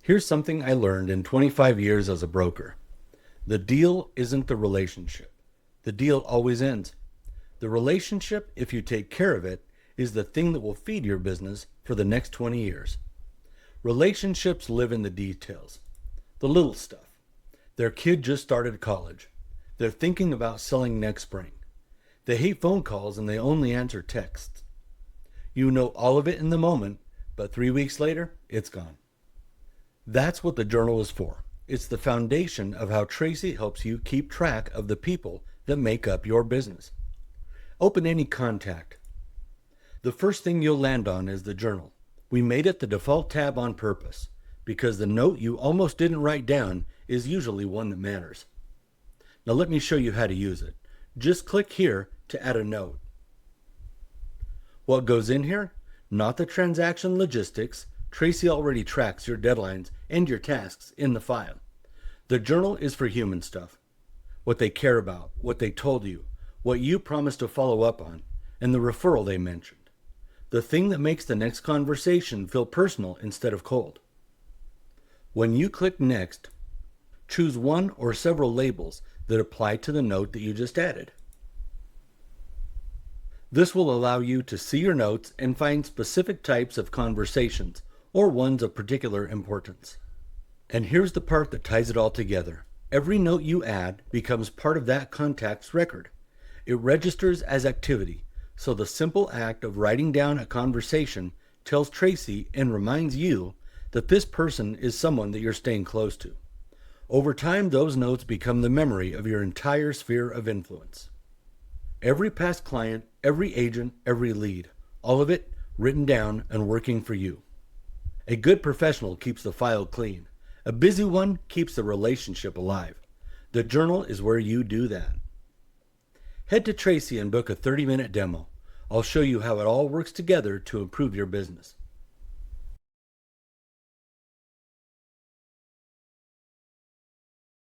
Here's something I learned in 25 years as a broker. The deal isn't the relationship. The deal always ends. The relationship, if you take care of it, is the thing that will feed your business for the next 20 years. Relationships live in the details, the little stuff. Their kid just started college. They're thinking about selling next spring. They hate phone calls and they only answer texts. You know all of it in the moment, but 3 weeks later, it's gone. That's what the journal is for. It's the foundation of how Traicee helps you keep track of the people that make up your business. Open any contact. The first thing you'll land on is the journal. We made it the default tab on purpose because the note you almost didn't write down is usually one that matters. Now let me show you how to use it. Just click here to add a note. What goes in here? Not the transaction logistics. Traicee already tracks your deadlines and your tasks in the file. The journal is for human stuff. What they care about, what they told you, what you promised to follow up on, and the referral they mentioned. The thing that makes the next conversation feel personal instead of cold. When you click Next, choose one or several labels that apply to the note that you just added. This will allow you to see your notes and find specific types of conversations or ones of particular importance. And here's the part that ties it all together. Every note you add becomes part of that contact's record. It registers as activity, so the simple act of writing down a conversation tells Traicee and reminds you that this person is someone that you're staying close to. Over time, those notes become the memory of your entire sphere of influence. Every past client, every agent, every lead, all of it written down and working for you. A good professional keeps the file clean. A busy one keeps the relationship alive. The journal is where you do that. Head to Traicee and book a 30-minute demo. I'll show you how it all works together to improve your business.